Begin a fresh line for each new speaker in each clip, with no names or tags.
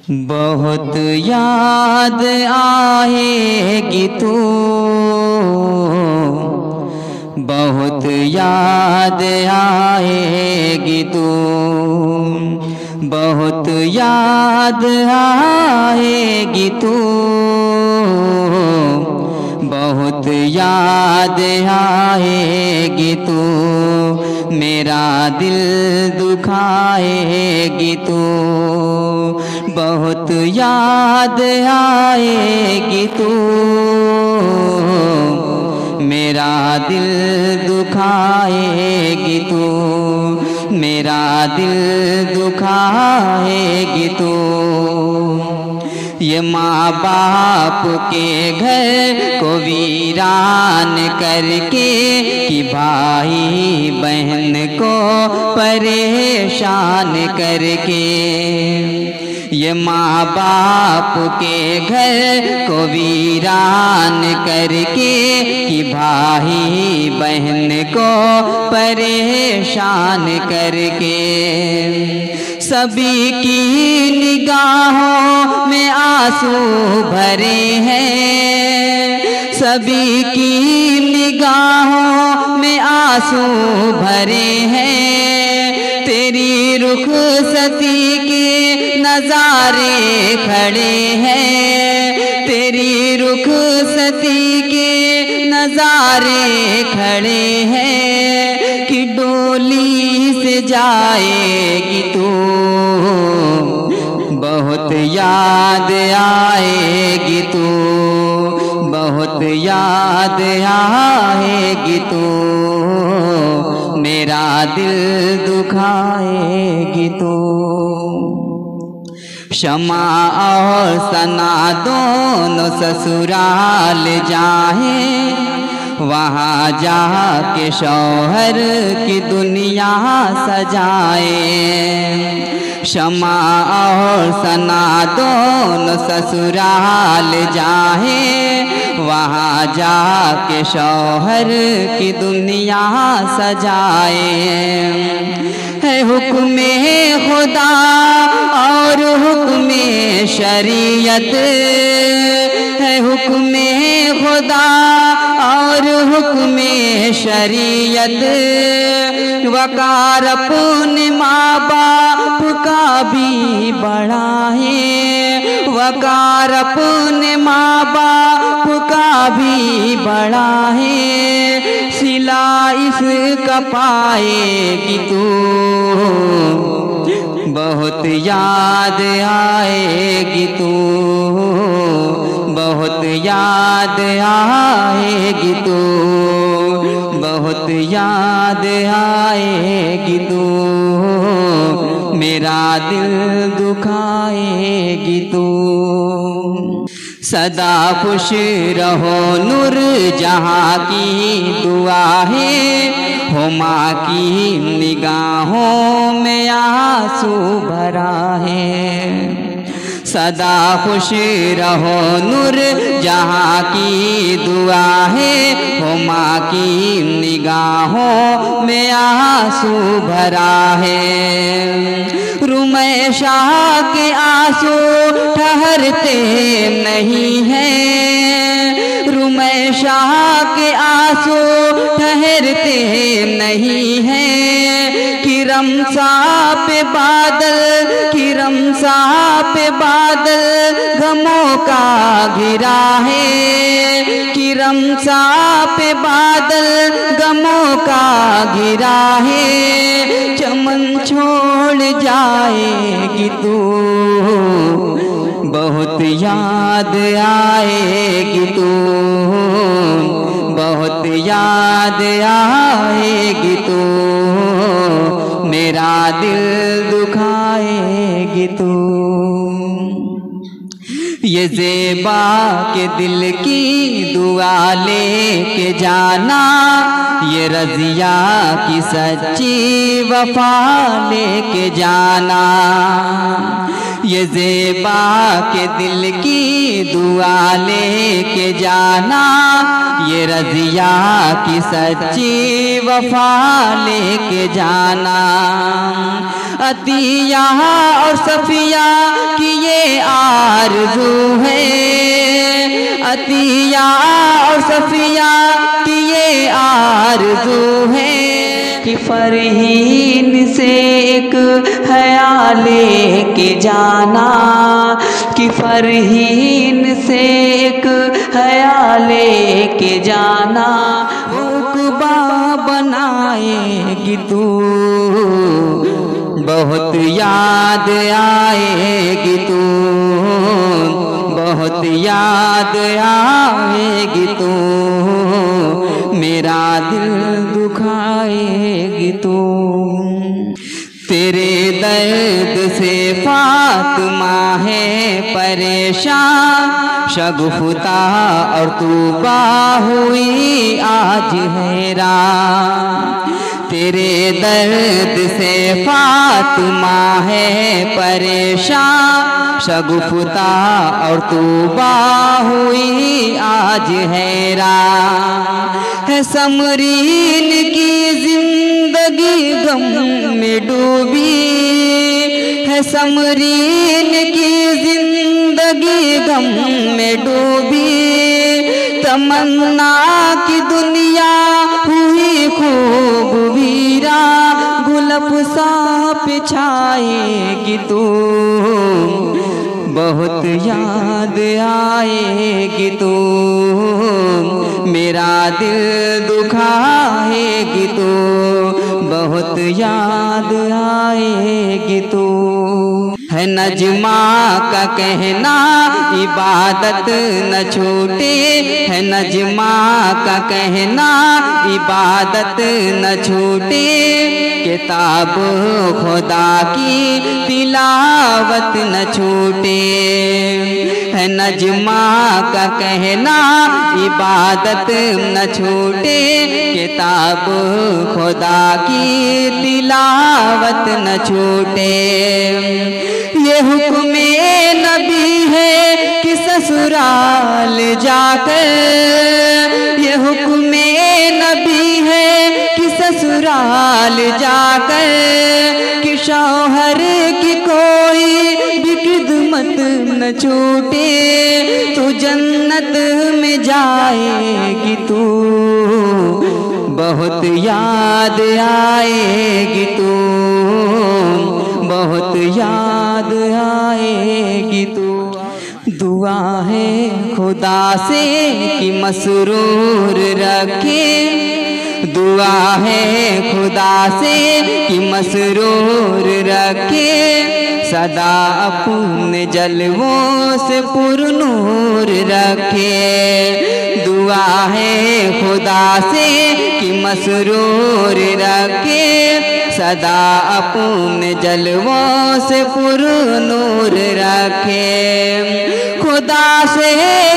बहुत याद आएगी तू, बहुत याद आएगी तू, बहुत याद आएगी तू, बहुत याद आएगी तू, मेरा दिल दुखाएगी तू, बहुत याद आएगी तू, मेरा दिल दुखाएगी तू, मेरा दिल दुखाएगी तू। ये माँ बाप के घर को वीरान करके कि भाई बहन को परेशान करके, ये माँ बाप के घर को वीरान करके कि भाई बहन को परेशान करके, सभी की निगाहों में आंसू भरे हैं, सभी की निगाहों में आंसू भरे हैं, तेरी रुखसती के नज़ारे खड़े हैं, तेरी रुखसती के नज़ारे खड़े हैं, कि डोली से जाएगी तू, बहुत याद आएगी तू, बहुत याद आएगी तू, मेरा दिल दुखाएगी तू। शमा और सना दोनों ससुराल जाए, वहाँ जाके शौहर की दुनिया सजाए, शमा और सना दोनों ससुराल जाए, वहाँ जाके शौहर की दुनिया सजाए, है हुक्म खुदा और हुक्म शरीयत, है हुक्म खुदा और हुक्म शरीयत, वकार अपने माँ बाप का भी बड़ा है, वकार अपने माँ बाप का भी बड़ा है, सिला इसका पाएगी तू, बहुत याद आएगी तू, बहुत याद आएगी तू, बहुत याद आएगी तू, मेरा दिल दुखाएगी तू। सदा खुश रहो नूर जहाँ की दुआ है, हो माँ की निगाहों में आंसू भरा है, सदा खुश रहो नूर जहाँ की दुआ है, हो माँ की निगाहों में आंसू भरा है, रुमैशा के आंसू ठहरते नहीं हैं, रुमैशा के आंसू ठहरते नहीं हैं, किरमसा पे बादल, किरमसा पे बादल गमों का घिरा है, किरमसा पे बादल गमों का घिरा है, चमन छोड़ जाएगी तू, बहुत याद आएगी तू, बहुत याद आएगी तू, मेरा दिल दुखाएगी तू। ये ज़ेबा के दिल की दुआ लेके जाना, ये रज़िया की सच्ची वफा लेके जाना, ये ज़ेबा के दिल की दुआ लेके जाना, ये रज़िया की सच्ची वफा लेके जाना, अतिया और सफिया की ये ये आरज़ू है, अतिया और सफिया की ये आरज़ू है कि फरहीन से एक हया लेके जाना, कि फरहीन से एक हया लेके जाना। उक़बा बनाएगी तू, बहुत याद आएगी तू, बहुत याद आएगी तू, मेरा दिल दुखाएगी तू। तेरे दर्द से फातिमा है परेशान, शगुफ्ता और तूबा हुई आज हैरान। तेरे दर्द से फातिमा है परेशान, शगुफ्ता और तूबा हुई आज हैरान। है समरीन की जिंदगी गम में डूबी, है समरीन की जिंदगी गम में डूबी। तमन्ना की दुनिया हुई खूब वीरा, गुलब सा छाएगी तू, बहुत याद आएगी तू, मेरा दिल दुखाएगी तू, बहुत याद आएगी तू। है नजमा का कहना इबादत न छूटे, है नजमा का कहना इबादत न छूटे। किताब खुदा की तिलावत न छूटे, है नजमा का कहना इबादत न छूटे। किताब खुदा की तिलावत न छूटे। ये हुक्मे नबी है कि ससुराल जाकर, ये हुक्मे नबी है कि ससुराल जाकर, कि शौहर की कोई भी खिदमत न छूटे। तू जन्नत में जाएगी तू, बहुत याद आएगी तू, बहुत याद आएगी तू। दुआ है खुदा से कि मसरूर रखे, दुआ है खुदा से कि मसरूर रखे। सदा अपने जलवों से पुरनूर रखे। दुआ है खुदा से कि मसरूर रखे। सदा अपने जलवों से पुरनूर रखे। खुदा से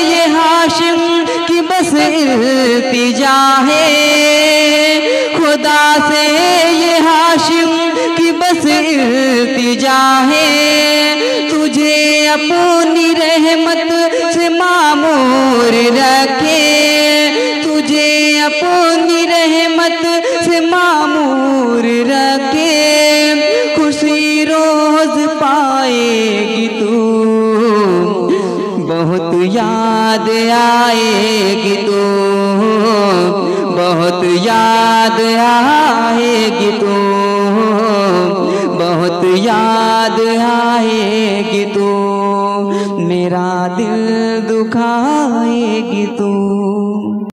ये हाशिम की बस इल्तिजा है, खुदा से ये हाशिम की बस इल्तिजा है। तुझे अपनी रहमत से मामूर रखे, तुझे अपनी रहमत से मामूर रखे। खुशी रोज पाएगी तू, बहुत याद आएगी तू, बहुत याद आएगी तू, बहुत याद आएगी तू, मेरा दिल दुखाएगी तू।